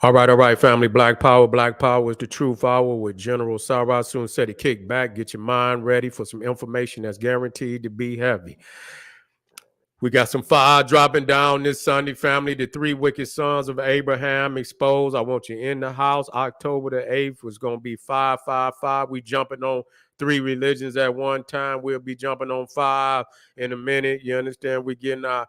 All right, family. Black Power. Black Power is the truth hour with General Sarah. Soon said to kick back, get your mind ready for some information that's guaranteed to be heavy. We got some fire dropping down this Sunday, family. The three wicked sons of Abraham exposed. I want you in the house. October the 8th was going to be 555. We jumping on three religions at one time. We'll be jumping on five in a minute. You understand? We're getting our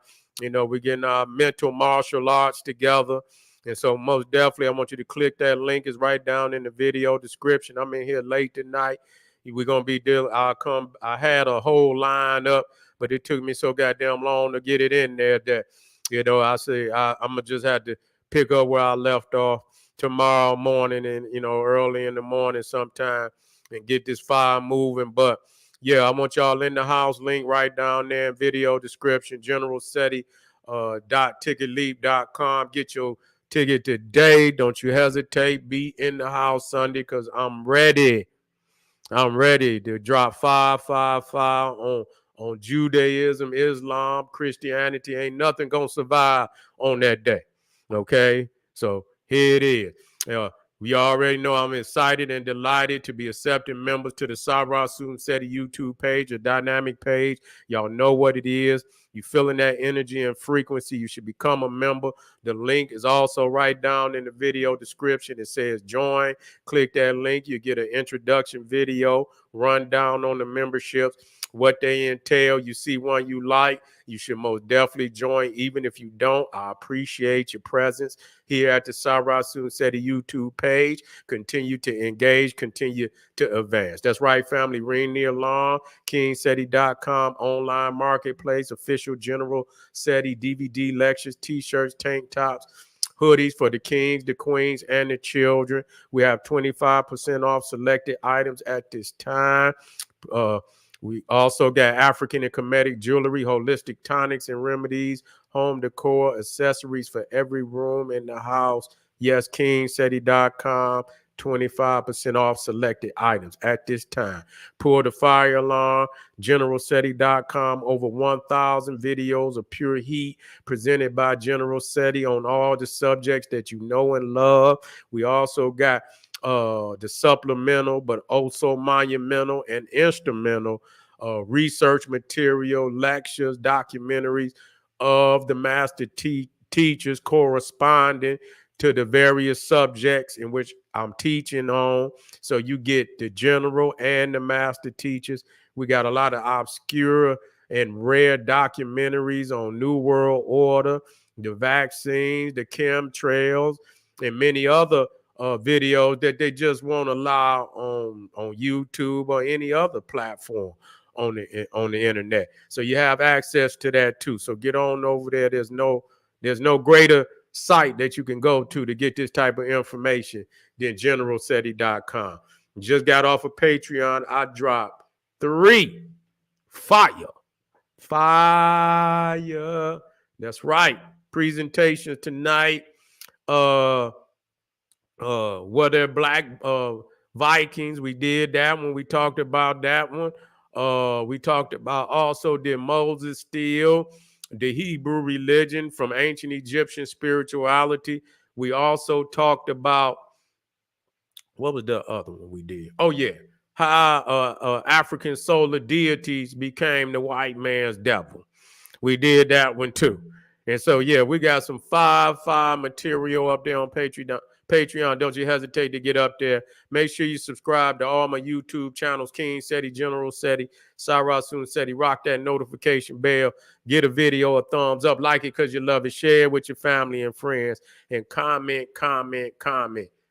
mental martial arts together. And so most definitely, I want you to click that link. It's right down in the video description. I'm in here late tonight. We're going to be dealing. I had a whole line up, but it took me so goddamn long to get it in there that, I'm going to just have to pick up where I left off tomorrow morning and, early in the morning sometime and get this fire moving. But yeah, I want y'all in the house. Link right down there in video description. General Seti, .ticketleap.com. Get your ticket today. Don't you hesitate. Be in the house Sunday because I'm ready. I'm ready to drop 555 on Judaism, Islam, Christianity. Ain't nothing gonna survive on that day. Okay, so here it is. We already know I'm excited and delighted to be accepting members to the Sarah Soon Seti YouTube page, a dynamic page. Y'all know what it is. You feeling that energy and frequency, you should become a member. The link is also right down in the video description. It says join. Click that link. You get an introduction video, run down on the memberships, what they entail. You see one you like, you should most definitely join. Even if you don't, I appreciate your presence here at the Sarah Soon Seti YouTube page. Continue to engage, continue to advance. That's right, family. Ring the alarm. KingSeti.com online marketplace, official General Seti DVD lectures, t-shirts, tank tops, hoodies for the kings, the queens, and the children. We have 25% off selected items at this time. We also got African and Kemetic jewelry, holistic tonics and remedies, home decor, accessories for every room in the house. Yes, KingSeti.com. 25% off selected items at this time. Pull the fire alarm. GeneralSeti.com. Over 1,000 videos of pure heat presented by General Seti on all the subjects that you know and love. We also got the supplemental, but also monumental and instrumental research material, lectures, documentaries of the master teachers corresponding to the various subjects in which I'm teaching on. So you get the general and the master teachers. We got a lot of obscure and rare documentaries on New World Order, the vaccines, the chemtrails, and many other videos that they just won't allow on YouTube or any other platform on the internet. So you have access to that too. So get on over there. There's no greater site that you can go to get this type of information than generalseti.com. Just got off of Patreon. I dropped 3 fire. That's right. Presentations tonight. Were there black Vikings? We did that one. We talked about that one. We talked about also, did Moses steal the Hebrew religion from ancient Egyptian spirituality? We also talked about, what was the other one we did? Oh, yeah. How African solar deities became the white man's devil. We did that one too. And so, yeah, we got some five material up there on Patreon. Don't you hesitate to get up there. Make sure you subscribe to all my YouTube channels, King Seti, General Seti, Sarah Soon Seti. Rock that notification bell. Get a video a thumbs up. Like it because you love it. Share it with your family and friends. And comment.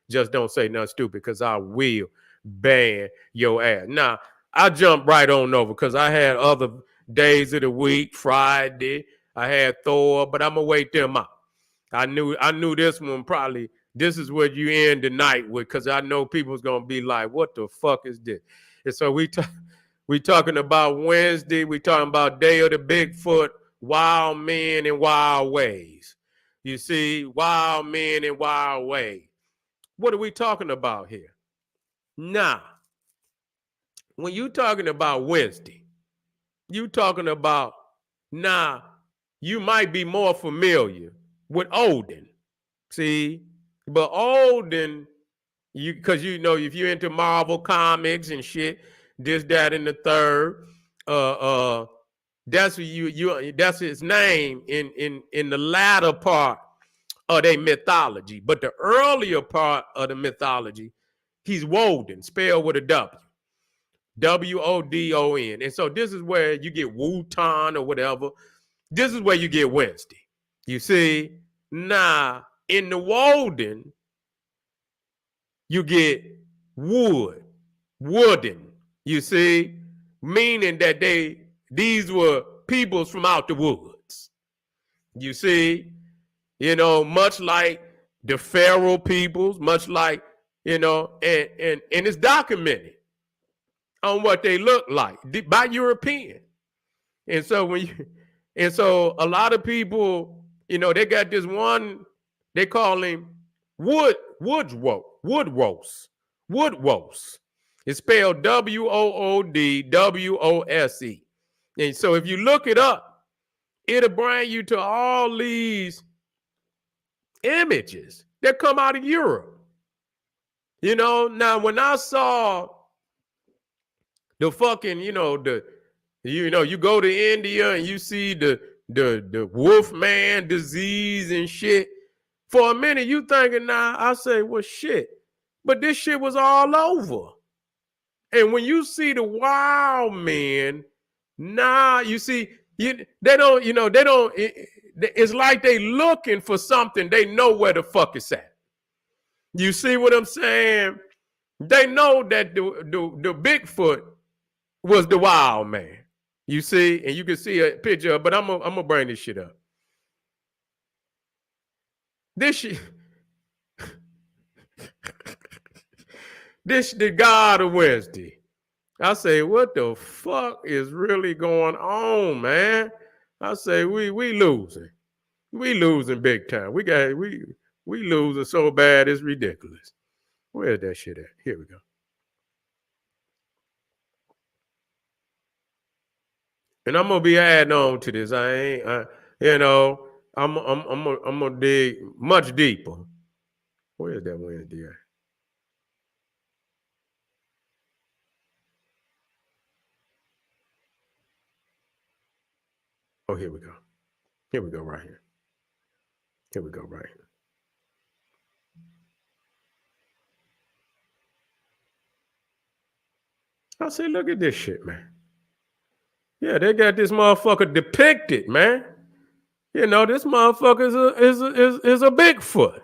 Just don't say nothing stupid because I will ban your ass. Now, I jumped right on over because I had other days of the week. Friday, I had Thor, but I'm gonna wait them out. I knew this one probably. This is what you end the night with, because I know people's gonna be like, "What the fuck is this?" And so we talking about Wednesday. We talking about Day of the Bigfoot, Wild Men and Wild Ways. You see, Wild Men and Wild Ways. What are we talking about here? Now, when you talking about Wednesday, you talking about, now, you might be more familiar with Odin. See, But Olden, because if you're into Marvel comics and shit, this, that, and the third, that's that's his name in the latter part of their mythology. But the earlier part of the mythology, he's Woden, spelled with a W. Wodon. And so this is where you get Wutan or whatever. This is where you get Wednesday. You see? Now, in the Woden, you get wooden. You see? Meaning that these were peoples from out the woods. You see? Much like the Pharaoh peoples, much like, and it's documented on what they look like by European. And so a lot of people, they got this one, they call him Woodwose. It's spelled Woodwose. And so if you look it up, it'll bring you to all these images that come out of Europe. Now when I saw the fucking, you go to India and you see the Wolfman disease and shit. For a minute, you thinking now, I say, well, shit. But this shit was all over. And when you see the wild men, now you see, it's like they looking for something. They know where the fuck it's at. You see what I'm saying? They know that the Bigfoot was the wild man. You see, and you can see a picture of, but I'm gonna bring this shit up. This shit, this the God of Wednesday. I say, what the fuck is really going on, man? I say, we losing. We losing big time. We losing so bad it's ridiculous. Where's that shit at? Here we go. And I'm gonna be adding on to this. I'm gonna dig much deeper. Where's that Wednesday at? Oh, here we go. Here we go right here. Here we go right here. I say, look at this shit, man. Yeah, they got this motherfucker depicted, man. This motherfucker is a Bigfoot.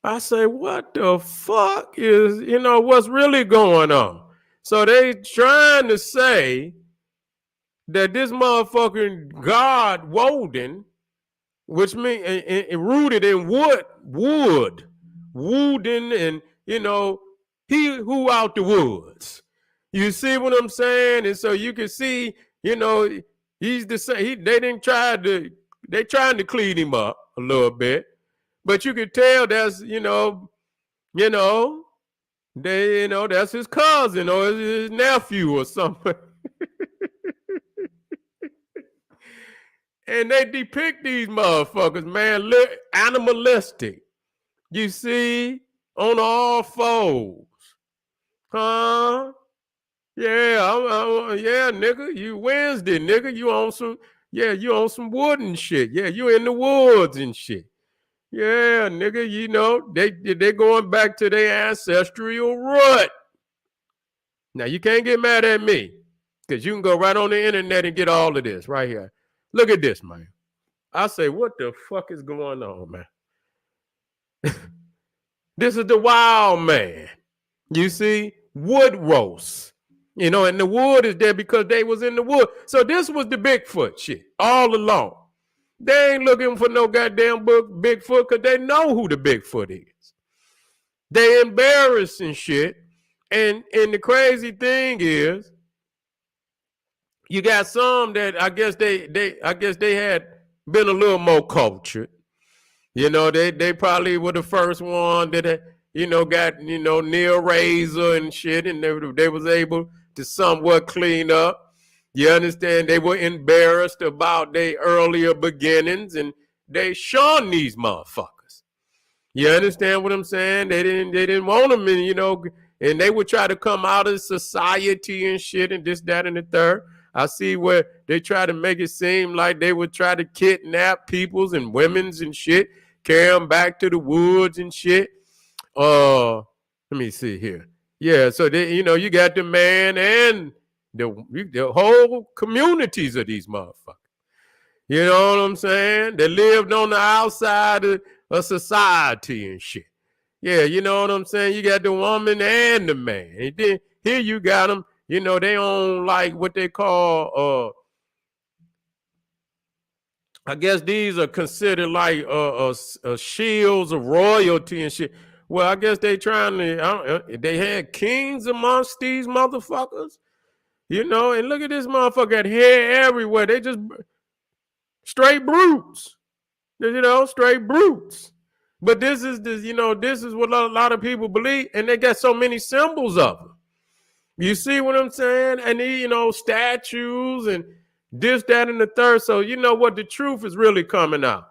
I say, what the fuck is, what's really going on? So they trying to say that this motherfucking God Woden, which means rooted in Wooden, and he who out the woods. You see what I'm saying? And so you can see, he's the same. They trying to clean him up a little bit, but you can tell that's that's his cousin or his nephew or something. And they depict these motherfuckers, man, look animalistic. You see, on all fours. Huh? Yeah, yeah, nigga. You Wednesday, nigga. You on some wood and shit. Yeah, you in the woods and shit. Yeah, nigga, they going back to their ancestral root. Now, you can't get mad at me because you can go right on the internet and get all of this right here. Look at this, man. I say, what the fuck is going on, man? This is the wild man. You see, wood roast. And the wood is there because they was in the wood. So this was the Bigfoot shit all along. They ain't looking for no goddamn Bigfoot because they know who the Bigfoot is. They embarrassing shit. And the crazy thing is, you got some that I guess they had been a little more cultured. They probably were the first one that got near razor and shit, and they was able to somewhat clean up. You understand? They were embarrassed about their earlier beginnings, and they shunned these motherfuckers. You understand what I'm saying? They didn't want them, and they would try to come out of society and shit and this, that, and the third. I see where they try to make it seem like they would try to kidnap peoples and women's and shit, carry them back to the woods and shit. Let me see here. Yeah, so they, you got the man and the whole communities of these motherfuckers. You know what I'm saying? They lived on the outside of society and shit. Yeah, you know what I'm saying? You got the woman and the man. And then here you got them, they own like what they call, I guess these are considered like shields of royalty and shit. Well, I guess they trying to, they had kings amongst these motherfuckers, and look at this motherfucker got hair everywhere. They just straight brutes, straight brutes. But this is what a lot of people believe, and they got so many symbols of them. You see what I'm saying? And statues and this, that, and the third. So you know what the truth is really coming out.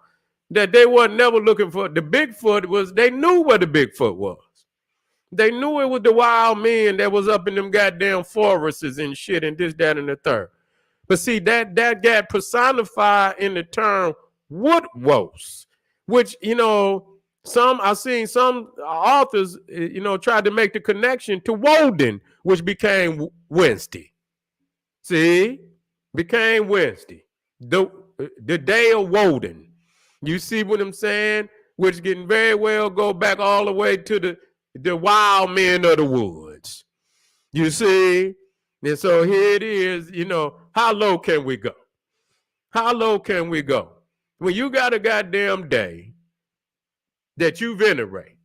That they wasn't never looking for the Bigfoot they knew what the Bigfoot was. They knew it was the wild men that was up in them goddamn forests and shit and this, that, and the third. But see, that got personified in the term woodwose, which, I've seen some authors, tried to make the connection to Woden, which became Wednesday. See? Became Wednesday. The day of Woden. You see what I'm saying? Which can very well go back all the way to the wild men of the woods. You see? And so here it is, how low can we go? How low can we go? When you got a goddamn day that you venerate.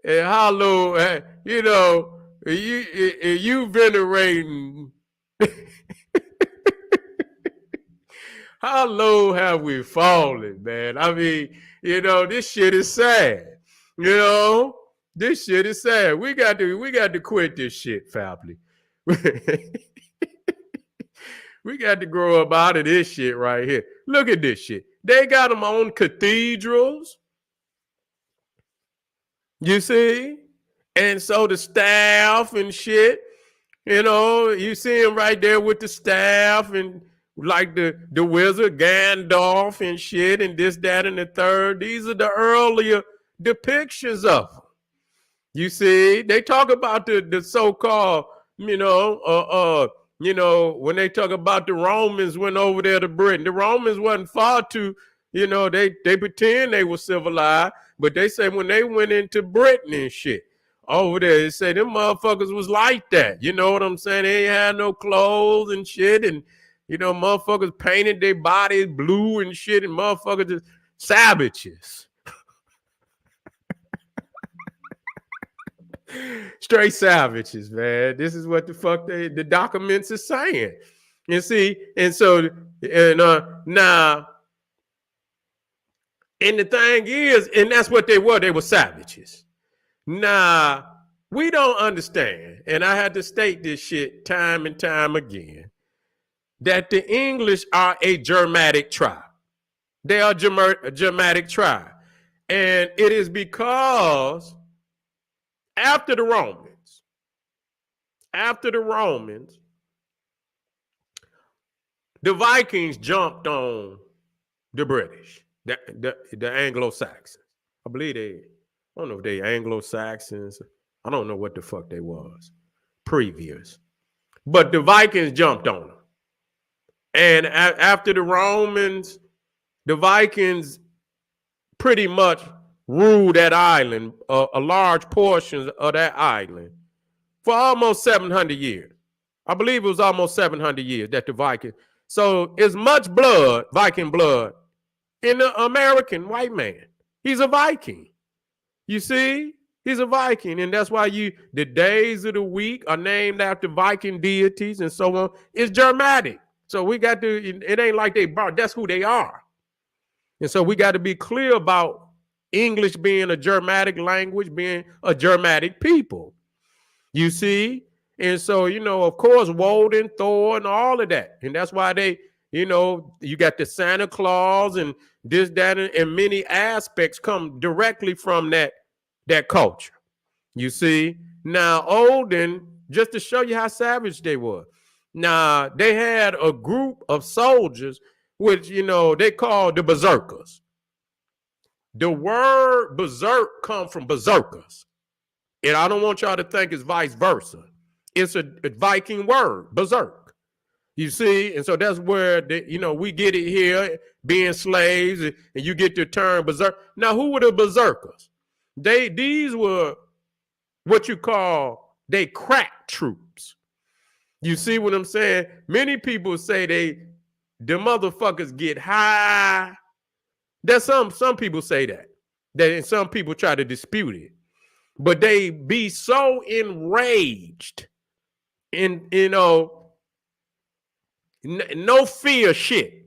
And how low, you venerating. How low have we fallen, man? I mean, this shit is sad. This shit is sad. We got to quit this shit, family. We got to grow up out of this shit right here. Look at this shit. They got them on cathedrals. You see? And so the staff and shit, you see him right there with the staff and like the wizard Gandalf and shit and this, that, and the third. These are the earlier depictions of them. You see, they talk about the so-called, when they talk about the Romans went over there to Britain. The Romans wasn't far too, they pretend they were civilized, but they say when they went into Britain and shit, over there, they say them motherfuckers was like that. You know what I'm saying? They ain't had no clothes and shit, and motherfuckers painted their bodies blue and shit, and motherfuckers just savages. Straight savages, man. This is what the fuck the documents are saying. You see, and so now, and the thing is, and that's what they were. They were savages. Now, we don't understand, and I had to state this shit time and time again, that the English are a Germanic tribe. They are a Germanic tribe. And it is because after the Romans, the Vikings jumped on the British, the Anglo-Saxons. I believe I don't know if they Anglo-Saxons. I don't know what the fuck they was previous. But the Vikings jumped on them. And after the Romans, the Vikings pretty much ruled that island, a large portion of that island, for almost 700 years. I believe it was almost 700 years that the Vikings. So it's much blood, Viking blood, in the American white man. He's a Viking. You see? He's a Viking. And that's why the days of the week are named after Viking deities and so on. It's Germanic. So we got to, it ain't like that's who they are. And so we got to be clear about English being a Germanic language, being a Germanic people. You see? And so, of course, Woden, Thor, and all of that. And that's why they, you got the Santa Claus and this, that, and many aspects come directly from that culture. You see? Now, Odin, just to show you how savage they were. Now, they had a group of soldiers, which, they called the Berserkers. The word berserk comes from Berserkers. And I don't want y'all to think it's vice versa. It's a Viking word, berserk. You see? And so that's where, we get it here, being slaves, and you get the term berserk. Now, who were the Berserkers? These were what you call, they crack troops. You see what I'm saying? Many people say the motherfuckers get high. There's some people say that. And some people try to dispute it. But they be so enraged in, no fear shit.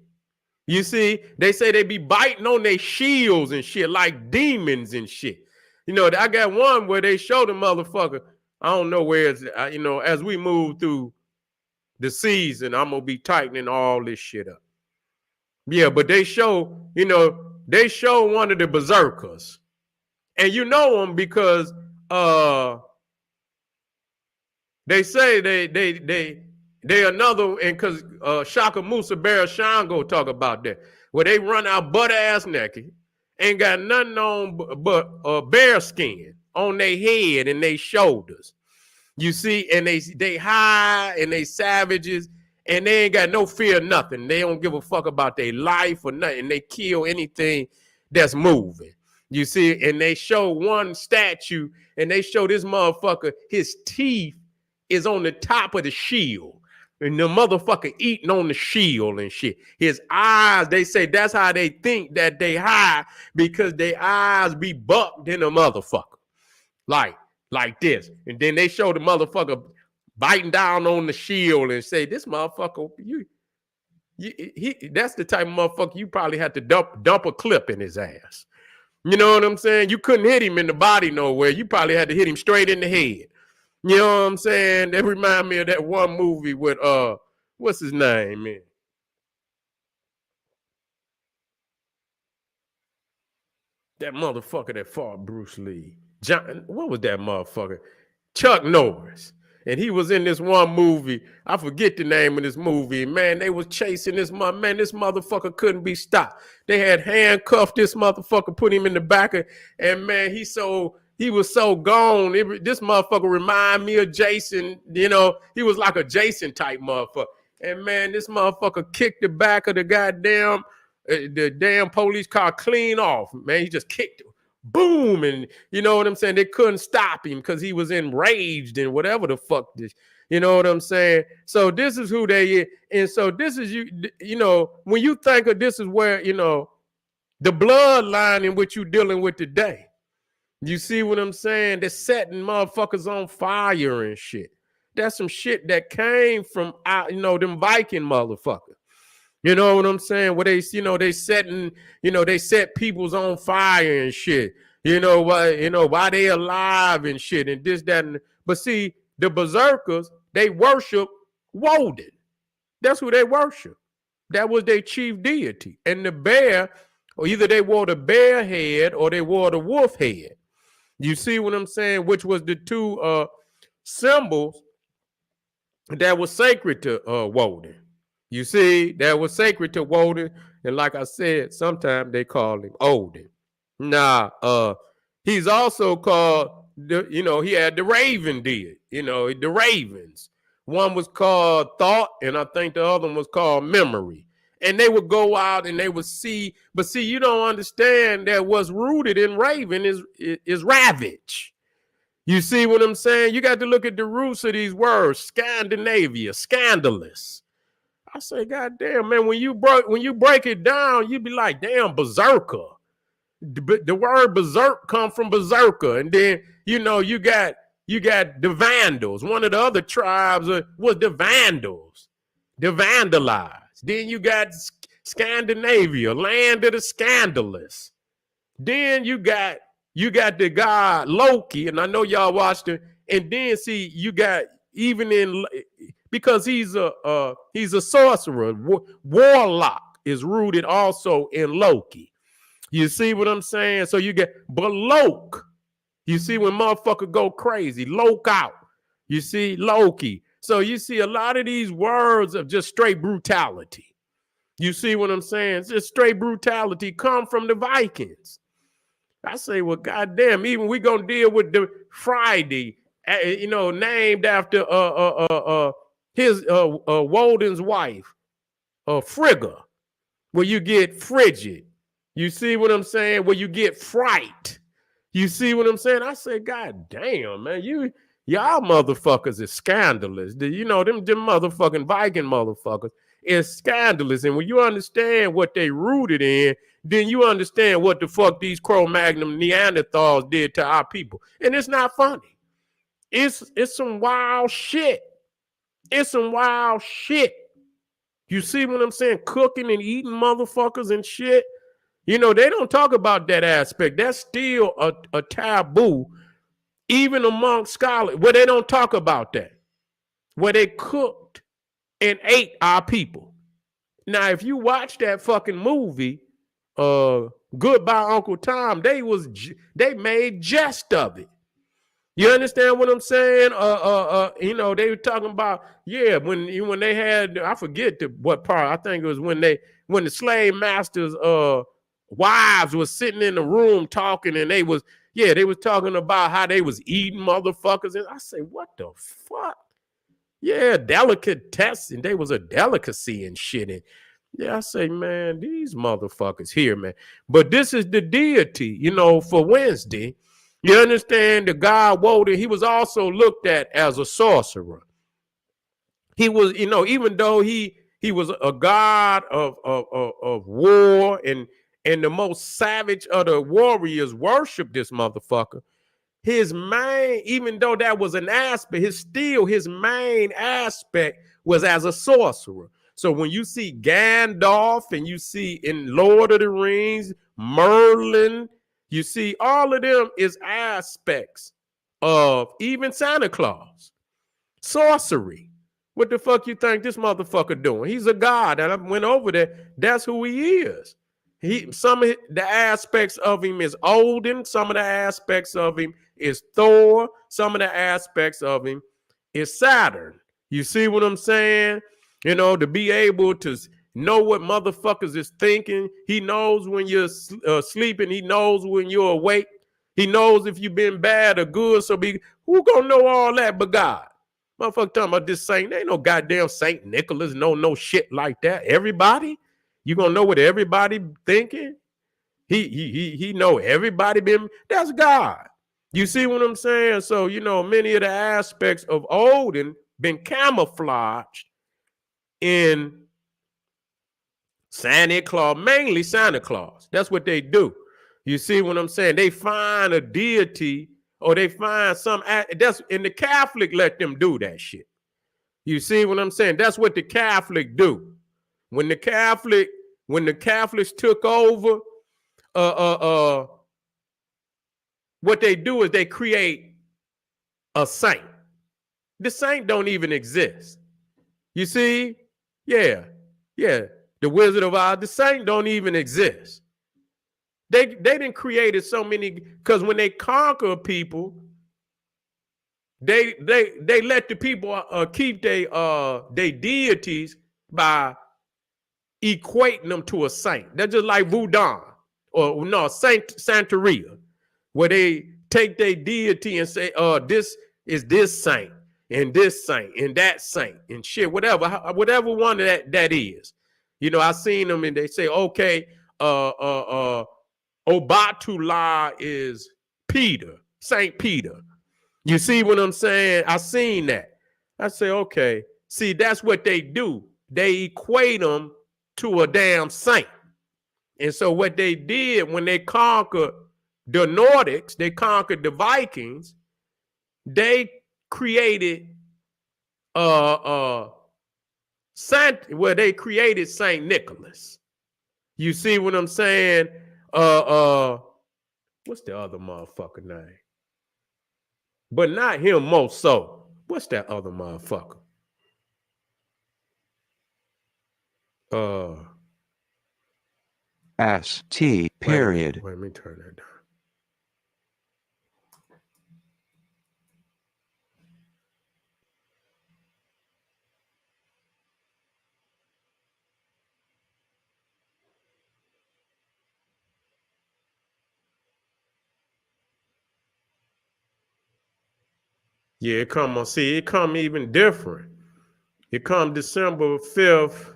You see, they say they be biting on their shields and shit like demons and shit. I got one where they show the motherfucker. I don't know where it's, as we move through the season, I'm going to be tightening all this shit up. Yeah, but they show one of the Berserkers. And you know them because they say they another, and because Shaka Musa Bear Shango talk about that, where they run out butt ass naked, ain't got nothing on but bear skin on their head and their shoulders. You see, and they high and they savages, and they ain't got no fear of nothing. They don't give a fuck about their life or nothing. They kill anything that's moving. You see, and they show one statue, and they show this motherfucker, his teeth is on the top of the shield. And the motherfucker eating on the shield and shit. His eyes, they say that's how they think that they high, because their eyes be bucked in a motherfucker. Like this. And then they show the motherfucker biting down on the shield and say, this motherfucker, that's the type of motherfucker you probably had to dump a clip in his ass. You know what I'm saying? You couldn't hit him in the body nowhere. You probably had to hit him straight in the head. You know what I'm saying? That remind me of that one movie with what's his name, man? That motherfucker that fought Bruce Lee. What was that motherfucker? Chuck Norris. And he was in this one movie. I forget the name of this movie. Man, they was chasing this man. This motherfucker couldn't be stopped. They had handcuffed this motherfucker, put him in the back of, and man, he was so gone. This motherfucker remind me of Jason. He was like a Jason type motherfucker. And man, this motherfucker kicked the back of the damn police car clean off. Man, he just kicked it. Boom. And you know what I'm saying? They couldn't stop him because he was enraged and whatever the fuck this. You know what I'm saying? So this is who they is. And so this is when you think of this is where, the bloodline in which you're dealing with today. You see what I'm saying? They're setting motherfuckers on fire and shit. That's some shit that came from them Viking motherfuckers. You know what I'm saying? Where they setting, they set people's on fire and shit. Why they alive and shit and this, that, and but see, the Berserkers, they worship Woden. That's who they worship. That was their chief deity. And the bear, or either they wore the bear head or they wore the wolf head. You see what I'm saying? Which was the two symbols that was sacred to Woden. You see, that was sacred to Woden. And like I said, sometimes they call him Odin. Now, he's also called, he had the raven deity, the ravens. One was called thought, and I think the other one was called memory. And they would go out and they would see, but see, you don't understand that what's rooted in raven is ravage. You see what I'm saying? You got to look at the roots of these words. Scandinavia, scandalous. I say, God damn, man, when you break it down, you be like, damn, berserker. The word berserk come from berserker. And then, you got the Vandals. One of the other tribes was the Vandals. The vandalized. Then you got Scandinavia, land of the scandalous. Then you got the god Loki, and I know y'all watched it. And then see, you got even in because he's a sorcerer. Warlock is rooted also in Loki. You see what I'm saying? So you get Balok. You see when motherfucker go crazy, Loke out. You see Loki. So you see a lot of these words of just straight brutality. You see what I'm saying? Just straight brutality come from the Vikings. I say, well, goddamn, even we gonna deal with the Friday, named after his Woden's wife, Frigga, where you get frigid. You see what I'm saying? Where you get fright. You see what I'm saying? I say, God damn, man, y'all motherfuckers is scandalous. Them motherfucking Viking motherfuckers is scandalous. And when you understand what they rooted in, then you understand what the fuck these Cro-Magnon Neanderthals did to our people. And it's not funny. It's some wild shit. It's some wild shit. You see what I'm saying? Cooking and eating motherfuckers and shit. They don't talk about that aspect. That's still a taboo, even among scholars, where they don't talk about that, where they cooked and ate our people. Now, if you watch that fucking movie, Goodbye Uncle Tom, they made jest of it. You understand what I'm saying? They were talking about, when they had, I forget what part. I think it was when the slave masters wives was sitting in the room talking, and they was talking about how they was eating motherfuckers. And I say, what the fuck? Yeah, delicatessen. They was a delicacy and shit. And I say, man, these motherfuckers here, man. But this is the deity, for Wednesday. You understand? The god Woden, he was also looked at as a sorcerer. He was, even though he was a god of war, and the most savage of the warriors worshiped this motherfucker. His main, even though that was an aspect, his main aspect was as a sorcerer. So when you see Gandalf, and you see in Lord of the Rings, Merlin, you see all of them is aspects of even Santa Claus, sorcery. What the fuck you think this motherfucker doing? He's a god, and I went over there. That's who he is. Some of the aspects of him is Odin. Some of the aspects of him is Thor. Some of the aspects of him is Saturn. You see what I'm saying? To be able to know what motherfuckers is thinking. He knows when you're sleeping. He knows when you're awake. He knows if you've been bad or good. So who gonna know all that but God? Motherfucker talking about this saint. There ain't no goddamn Saint Nicholas. No shit like that. Everybody? You gonna know what everybody thinking? He know everybody been. That's God. You see what I'm saying? So many of the aspects of Odin been camouflaged in Santa Claus, mainly Santa Claus. That's what they do. You see what I'm saying? They find a deity, or they find and the Catholic let them do that shit. You see what I'm saying? That's what the Catholic do. When the Catholics took over, what they do is they create a saint. The saint don't even exist. You see? Yeah. The Wizard of Oz, the saint don't even exist. They didn't create so many, because when they conquer people, they let the people keep their deities by equating them to a saint. They're just like voodoo, or no, Santeria, where they take their deity and say, this is this saint, and this saint, and that saint, and shit, whatever one that is. I seen them, and they say, okay, Obatula is Peter, Saint Peter. You see what I'm saying? I seen that. I say, okay. See, that's what they do. They equate them to a damn saint. And so what they did when they conquered the Nordics, they conquered the Vikings, they created they created Saint Nicholas. You see what I'm saying? What's the other motherfucker name? But not him most so. What's that other motherfucker? S-T period. Wait, let me turn that down. Yeah, it come on. See, it come even different. It come December 5th.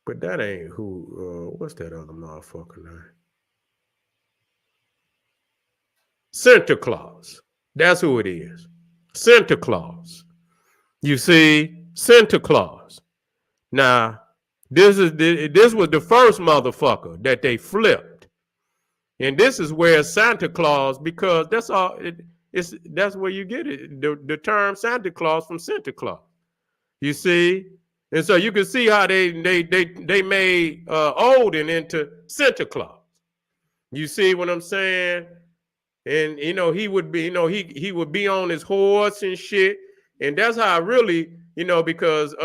But that ain't who. What's that other motherfucker name? Santa Claus. That's who it is. Santa Claus. You see, Santa Claus. Now, this was the first motherfucker that they flipped, and this is where Santa Claus, because that's all. That's where you get it. The term Santa Claus from Santa Claus. You see, and so you can see how they made Odin into Santa Claus. You see what I'm saying? And he would be, he would be on his horse and shit, and that's how really, because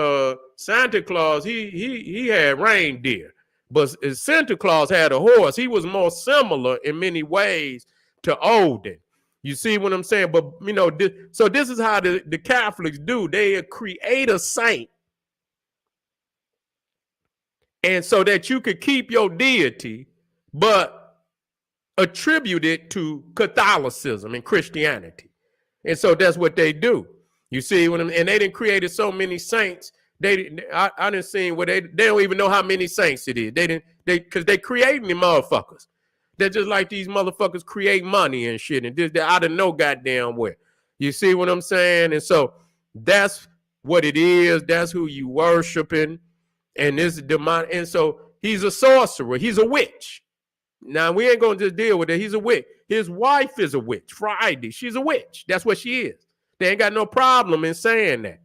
Santa Claus he had reindeer, but Santa Claus had a horse. He was more similar in many ways to Odin. You see what I'm saying? But so this is how the Catholics do. They create a saint, and so that you could keep your deity, but attribute it to Catholicism and Christianity. And so that's what they do. You see, and they didn't created so many saints. I didn't see where they don't even know how many saints it is. Because they creating the motherfuckers. They're just like these motherfuckers create money and shit, and they're out of no goddamn where. You see what I'm saying? And so that's what it is. That's who you worshiping. And this is demon. And so he's a sorcerer. He's a witch. Now, we ain't going to just deal with it. He's a witch. His wife is a witch. Friday, she's a witch. That's what she is. They ain't got no problem in saying that.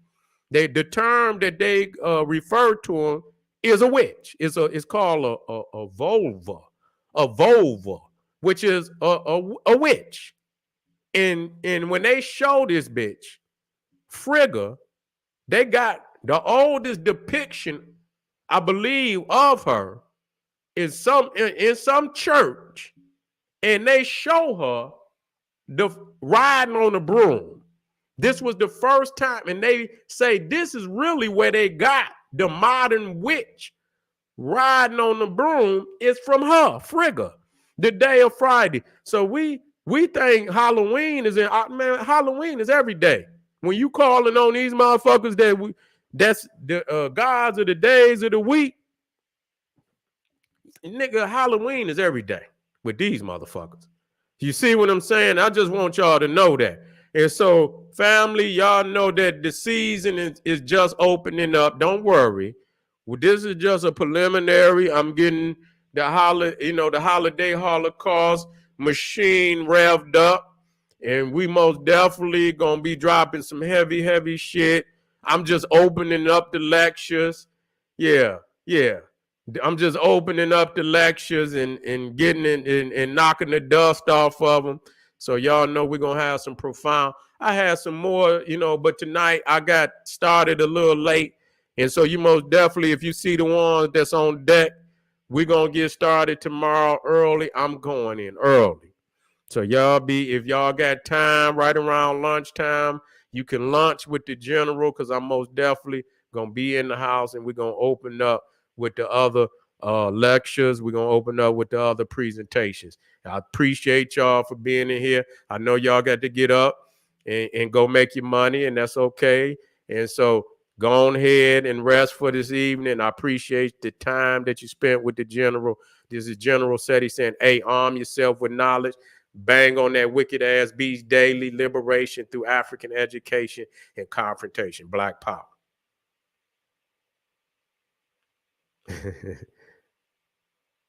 The term that they refer to him is a witch. It's called a vulva, which is a witch. And when they show this bitch, Frigga, they got the oldest depiction, I believe, of her in some church, and they show her riding on a broom. This was the first time, and they say this is really where they got the modern witch riding on the broom is from her, Frigga, the day of Friday. So we think Halloween is Halloween is every day. When you calling on these motherfuckers that's the gods of the days of the week, nigga, Halloween is every day with these motherfuckers. You see what I'm saying? I just want y'all to know that. And so, family, y'all know that the season is just opening up. Don't worry. Well, this is just a preliminary. I'm getting the holiday Holocaust machine revved up. And we most definitely gonna be dropping some heavy shit. I'm just opening up the lectures. Yeah. I'm just opening up the lectures and getting in and knocking the dust off of them. So y'all know we're going to have some profound. I had some more, but tonight I got started a little late. And so you most definitely, if you see the ones that's on deck, we're going to get started tomorrow early. I'm going in early. So if y'all got time right around lunchtime, you can lunch with the general, because I'm most definitely going to be in the house, and we're going to open up with the other lectures. We're going to open up with the other presentations. I appreciate y'all for being in here. I know y'all got to get up and go make your money, and that's okay. And so go on ahead and rest for this evening. I appreciate the time that you spent with the general. This is General Seti saying, hey, arm yourself with knowledge. Bang on that wicked ass beast daily. Liberation through African education and confrontation. Black power.